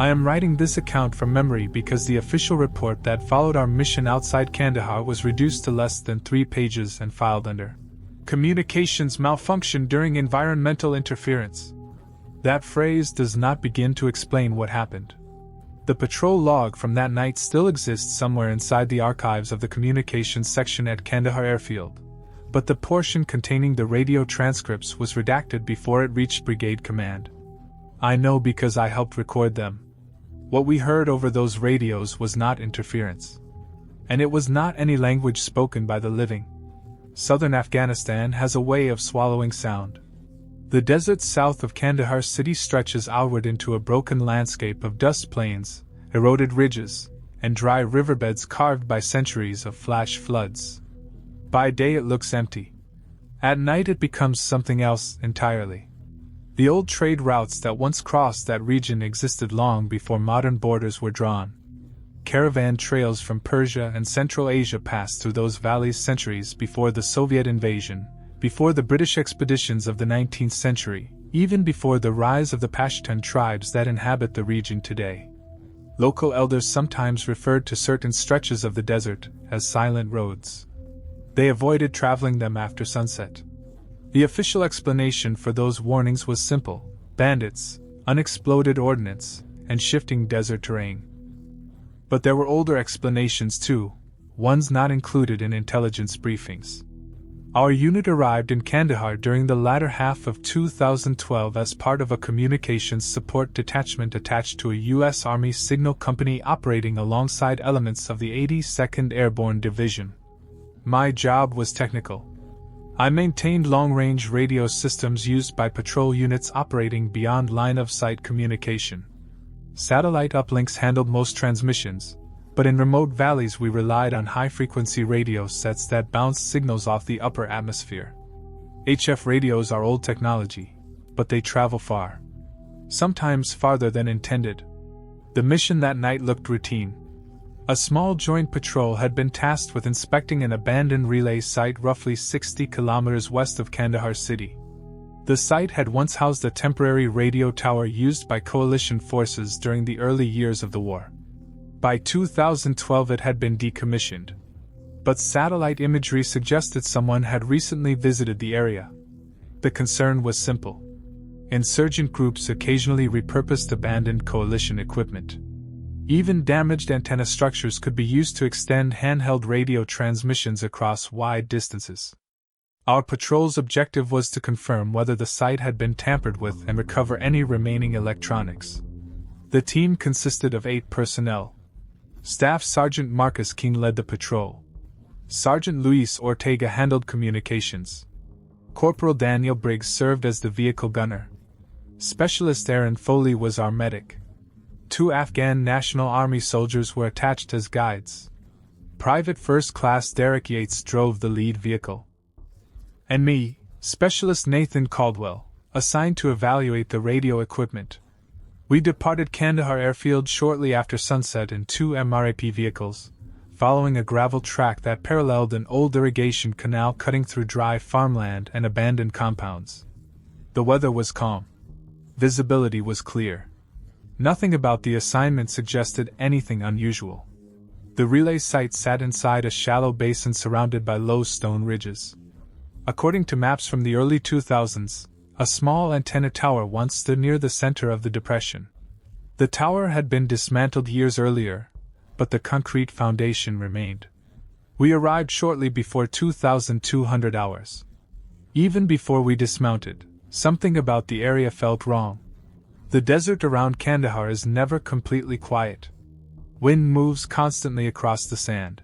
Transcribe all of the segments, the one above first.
I am writing this account from memory because the official report that followed our mission outside Kandahar was reduced to less than 3 pages and filed under communications malfunction during environmental interference. That phrase does not begin to explain what happened. The patrol log from that night still exists somewhere inside the archives of the communications section at Kandahar Airfield, but the portion containing the radio transcripts was redacted before it reached Brigade Command. I know because I helped record them. What we heard over those radios was not interference. And it was not any language spoken by the living. Southern Afghanistan has a way of swallowing sound. The desert south of Kandahar city stretches outward into a broken landscape of dust plains, eroded ridges, and dry riverbeds carved by centuries of flash floods. By day it looks empty. At night it becomes something else entirely. The old trade routes that once crossed that region existed long before modern borders were drawn. Caravan trails from Persia and Central Asia passed through those valleys centuries before the Soviet invasion, before the British expeditions of the 19th century, even before the rise of the Pashtun tribes that inhabit the region today. Local elders sometimes referred to certain stretches of the desert as silent roads. They avoided traveling them after sunset. The official explanation for those warnings was simple: bandits, unexploded ordnance, and shifting desert terrain. But there were older explanations too, ones not included in intelligence briefings. Our unit arrived in Kandahar during the latter half of 2012 as part of a communications support detachment attached to a U.S. Army signal company operating alongside elements of the 82nd Airborne Division. My job was technical. I maintained long-range radio systems used by patrol units operating beyond line-of-sight communication. Satellite uplinks handled most transmissions, but in remote valleys we relied on high-frequency radio sets that bounced signals off the upper atmosphere. HF radios are old technology, but they travel far. Sometimes farther than intended. The mission that night looked routine. A small joint patrol had been tasked with inspecting an abandoned relay site roughly 60 kilometers west of Kandahar city. The site had once housed a temporary radio tower used by coalition forces during the early years of the war. By 2012 it had been decommissioned. But satellite imagery suggested someone had recently visited the area. The concern was simple. Insurgent groups occasionally repurposed abandoned coalition equipment. Even damaged antenna structures could be used to extend handheld radio transmissions across wide distances. Our patrol's objective was to confirm whether the site had been tampered with and recover any remaining electronics. The team consisted of 8 personnel. Staff Sergeant Marcus King led the patrol. Sergeant Luis Ortega handled communications. Corporal Daniel Briggs served as the vehicle gunner. Specialist Aaron Foley was our medic. 2 Afghan National Army soldiers were attached as guides. Private First Class Derek Yates drove the lead vehicle. And me, Specialist Nathan Caldwell, assigned to evaluate the radio equipment. We departed Kandahar Airfield shortly after sunset in 2 MRAP vehicles, following a gravel track that paralleled an old irrigation canal cutting through dry farmland and abandoned compounds. The weather was calm. Visibility was clear. Nothing about the assignment suggested anything unusual. The relay site sat inside a shallow basin surrounded by low stone ridges. According to maps from the early 2000s, a small antenna tower once stood near the center of the depression. The tower had been dismantled years earlier, but the concrete foundation remained. We arrived shortly before 2200 hours. Even before we dismounted, something about the area felt wrong. The desert around Kandahar is never completely quiet. Wind moves constantly across the sand.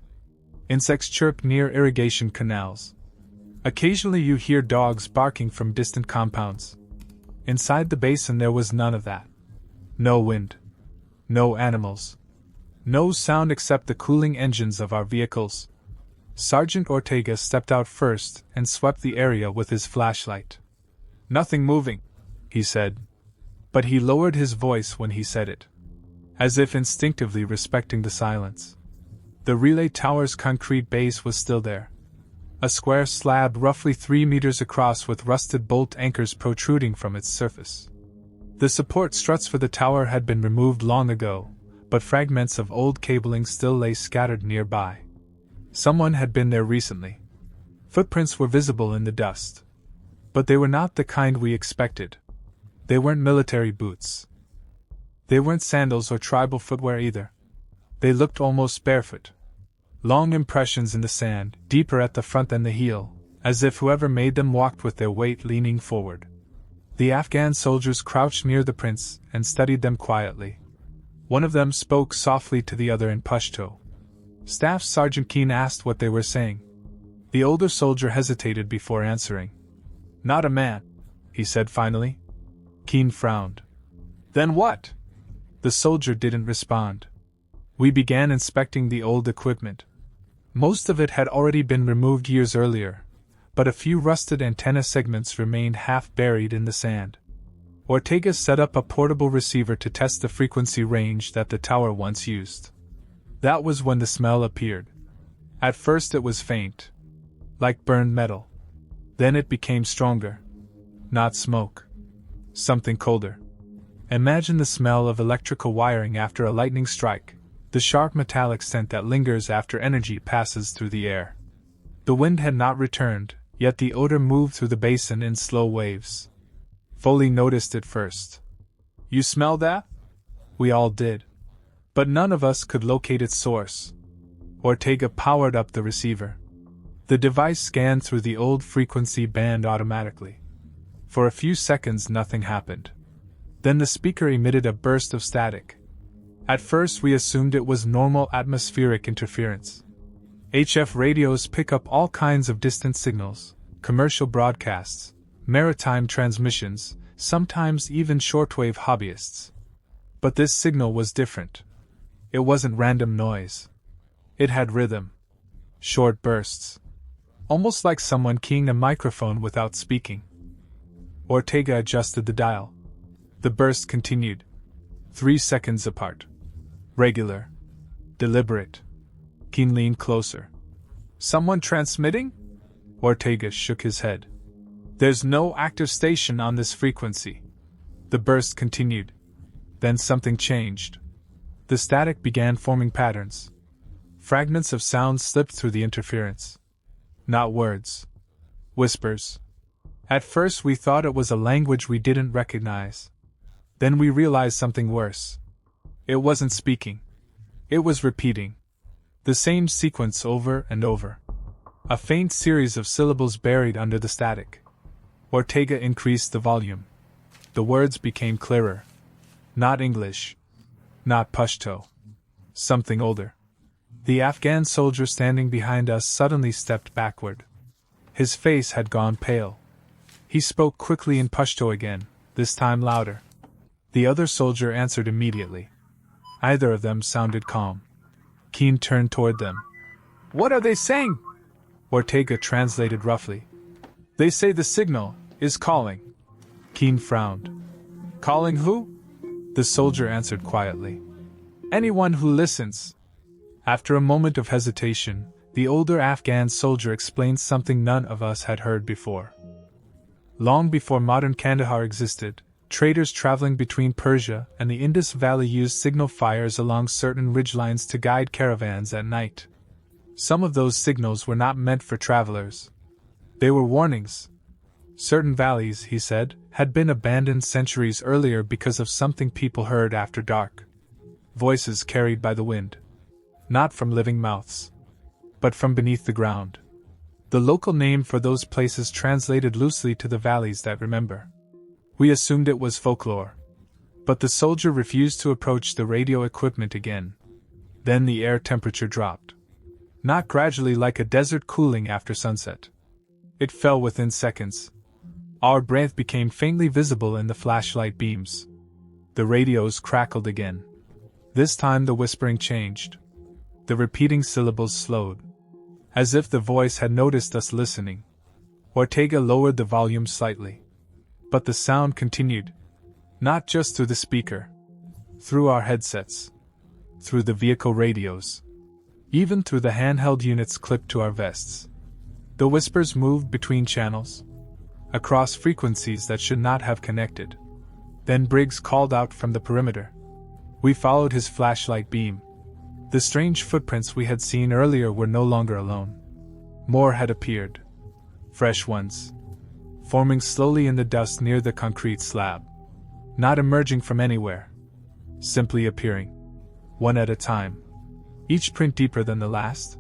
Insects chirp near irrigation canals. Occasionally you hear dogs barking from distant compounds. Inside the basin there was none of that. No wind. No animals. No sound except the cooling engines of our vehicles. Sergeant Ortega stepped out first and swept the area with his flashlight. "Nothing moving," he said. But he lowered his voice when he said it, as if instinctively respecting the silence. The relay tower's concrete base was still there. A square slab roughly 3 meters across with rusted bolt anchors protruding from its surface. The support struts for the tower had been removed long ago, but fragments of old cabling still lay scattered nearby. Someone had been there recently. Footprints were visible in the dust. But they were not the kind we expected. They weren't military boots. They weren't sandals or tribal footwear either. They looked almost barefoot. Long impressions in the sand, deeper at the front than the heel, as if whoever made them walked with their weight leaning forward. The Afghan soldiers crouched near the prints and studied them quietly. One of them spoke softly to the other in Pashto. Staff Sergeant Keen asked what they were saying. The older soldier hesitated before answering. "Not a man," he said finally. Keen frowned. "Then what?" The soldier didn't respond. We began inspecting the old equipment. Most of it had already been removed years earlier, but a few rusted antenna segments remained half buried in the sand. Ortega set up a portable receiver to test the frequency range that the tower once used. That was when the smell appeared. At first it was faint, like burned metal. Then it became stronger. Not smoke. Something colder. Imagine the smell of electrical wiring after a lightning strike, the sharp metallic scent that lingers after energy passes through the air. The wind had not returned, yet the odor moved through the basin in slow waves. Foley noticed it first. "You smell that?" We all did. But none of us could locate its source. Ortega powered up the receiver. The device scanned through the old frequency band automatically. For a few seconds nothing happened. Then the speaker emitted a burst of static. At first we assumed it was normal atmospheric interference. HF radios pick up all kinds of distant signals, commercial broadcasts, maritime transmissions, sometimes even shortwave hobbyists. But this signal was different. It wasn't random noise. It had rhythm. Short bursts. Almost like someone keying a microphone without speaking. Ortega adjusted the dial. The burst continued. 3 seconds apart. Regular. Deliberate. Keen leaned closer. "Someone transmitting?" Ortega shook his head. "There's no active station on this frequency." The burst continued. Then something changed. The static began forming patterns. Fragments of sound slipped through the interference. Not words. Whispers. At first we thought it was a language we didn't recognize. Then we realized something worse. It wasn't speaking. It was repeating. The same sequence over and over. A faint series of syllables buried under the static. Ortega increased the volume. The words became clearer. Not English. Not Pashto. Something older. The Afghan soldier standing behind us suddenly stepped backward. His face had gone pale. He spoke quickly in Pashto again, this time louder. The other soldier answered immediately. Either of them sounded calm. Keen turned toward them. "What are they saying?" Ortega translated roughly. "They say the signal is calling." Keen frowned. "Calling who?" The soldier answered quietly. "Anyone who listens." After a moment of hesitation, the older Afghan soldier explained something none of us had heard before. Long before modern Kandahar existed, traders traveling between Persia and the Indus Valley used signal fires along certain ridgelines to guide caravans at night. Some of those signals were not meant for travelers. They were warnings. Certain valleys, he said, had been abandoned centuries earlier because of something people heard after dark. Voices carried by the wind. Not from living mouths, but from beneath the ground. The local name for those places translated loosely to the valleys that remember. We assumed it was folklore. But the soldier refused to approach the radio equipment again. Then the air temperature dropped. Not gradually like a desert cooling after sunset. It fell within seconds. Our breath became faintly visible in the flashlight beams. The radios crackled again. This time the whispering changed. The repeating syllables slowed. As if the voice had noticed us listening. Ortega lowered the volume slightly. But the sound continued. Not just through the speaker. Through our headsets. Through the vehicle radios. Even through the handheld units clipped to our vests. The whispers moved between channels. Across frequencies that should not have connected. Then Briggs called out from the perimeter. We followed his flashlight beam. The strange footprints we had seen earlier were no longer alone. More had appeared. Fresh ones. Forming slowly in the dust near the concrete slab. Not emerging from anywhere. Simply appearing. One at a time. Each print deeper than the last.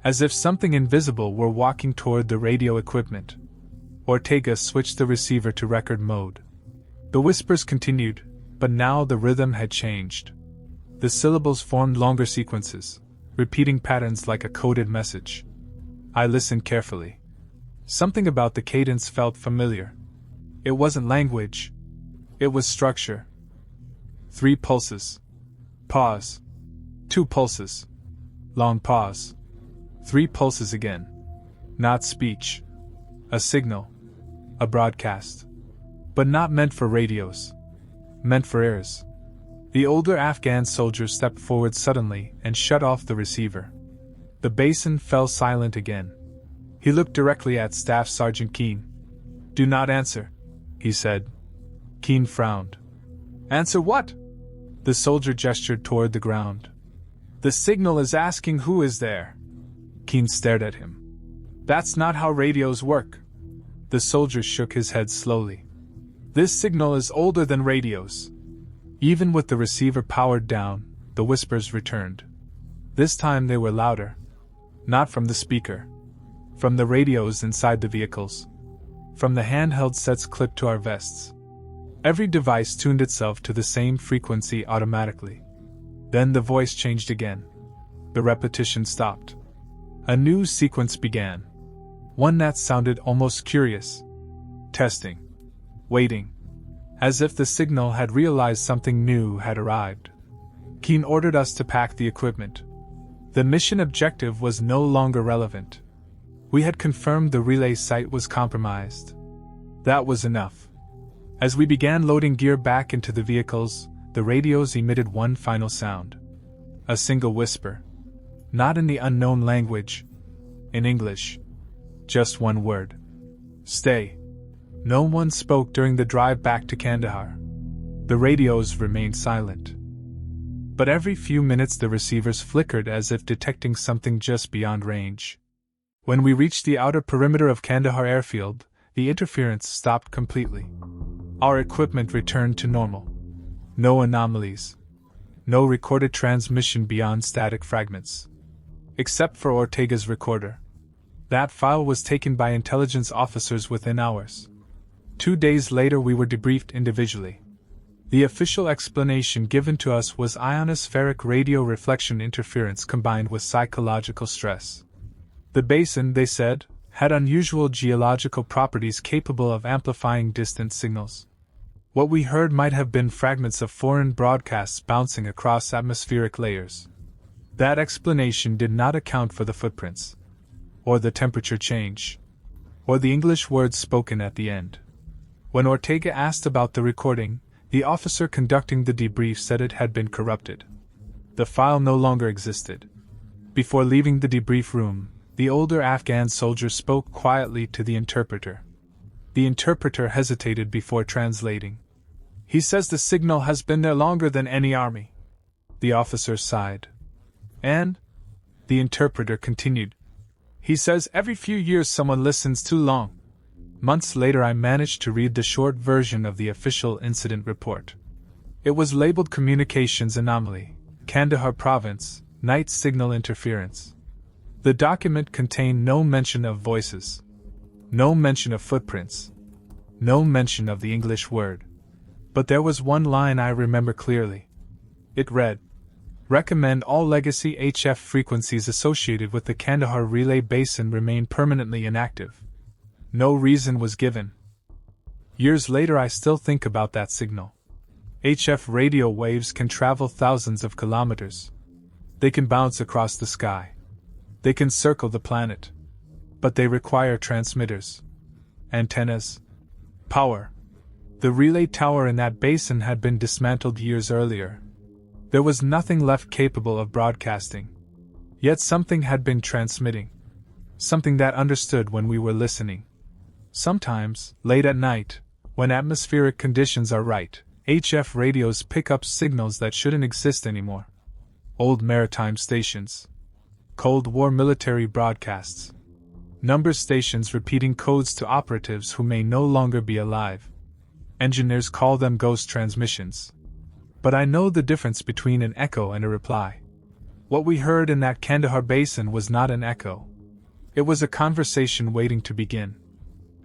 As if something invisible were walking toward the radio equipment. Ortega switched the receiver to record mode. The whispers continued, but now the rhythm had changed. The syllables formed longer sequences, repeating patterns like a coded message. I listened carefully. Something about the cadence felt familiar. It wasn't language. It was structure. 3 pulses. Pause. 2 pulses. Long pause. 3 pulses again. Not speech. A signal. A broadcast. But not meant for radios. Meant for ears. The older Afghan soldier stepped forward suddenly and shut off the receiver. The basin fell silent again. He looked directly at Staff Sergeant Keene. "Do not answer," he said. Keene frowned. "Answer what?" The soldier gestured toward the ground. "The signal is asking who is there." Keene stared at him. "That's not how radios work." The soldier shook his head slowly. "This signal is older than radios." Even with the receiver powered down, the whispers returned. This time they were louder. Not from the speaker. From the radios inside the vehicles. From the handheld sets clipped to our vests. Every device tuned itself to the same frequency automatically. Then the voice changed again. The repetition stopped. A new sequence began. One that sounded almost curious. Testing. Waiting. As if the signal had realized something new had arrived. Keene ordered us to pack the equipment. The mission objective was no longer relevant. We had confirmed the relay site was compromised. That was enough. As we began loading gear back into the vehicles, the radios emitted one final sound. A single whisper. Not in the unknown language. In English. Just one word. Stay. No one spoke during the drive back to Kandahar. The radios remained silent. But every few minutes the receivers flickered as if detecting something just beyond range. When we reached the outer perimeter of Kandahar airfield, the interference stopped completely. Our equipment returned to normal. No anomalies. No recorded transmission beyond static fragments. Except for Ortega's recorder. That file was taken by intelligence officers within hours. 2 days later we were debriefed individually. The official explanation given to us was ionospheric radio reflection interference combined with psychological stress. The basin, they said, had unusual geological properties capable of amplifying distant signals. What we heard might have been fragments of foreign broadcasts bouncing across atmospheric layers. That explanation did not account for the footprints, or the temperature change, or the English words spoken at the end. When Ortega asked about the recording, the officer conducting the debrief said it had been corrupted. The file no longer existed. Before leaving the debrief room, the older Afghan soldier spoke quietly to the interpreter. The interpreter hesitated before translating. "He says the signal has been there longer than any army." The officer sighed. "And?" The interpreter continued. "He says every few years someone listens too long." Months later I managed to read the short version of the official incident report. It was labeled Communications Anomaly, Kandahar Province, Night Signal Interference. The document contained no mention of voices. No mention of footprints. No mention of the English word. But there was one line I remember clearly. It read, "Recommend all legacy HF frequencies associated with the Kandahar relay basin remain permanently inactive." No reason was given. Years later I still think about that signal. HF radio waves can travel thousands of kilometers. They can bounce across the sky. They can circle the planet. But they require transmitters. Antennas. Power. The relay tower in that basin had been dismantled years earlier. There was nothing left capable of broadcasting. Yet something had been transmitting. Something that understood when we were listening. Sometimes, late at night, when atmospheric conditions are right, HF radios pick up signals that shouldn't exist anymore. Old maritime stations. Cold War military broadcasts. Number stations repeating codes to operatives who may no longer be alive. Engineers call them ghost transmissions. But I know the difference between an echo and a reply. What we heard in that Kandahar basin was not an echo. It was a conversation waiting to begin.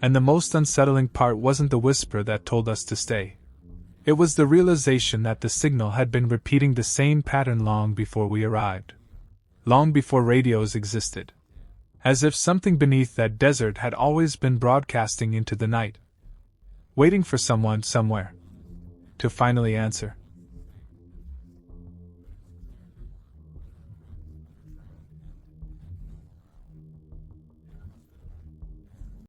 And the most unsettling part wasn't the whisper that told us to stay. It was the realization that the signal had been repeating the same pattern long before we arrived. Long before radios existed. As if something beneath that desert had always been broadcasting into the night. Waiting for someone somewhere to finally answer.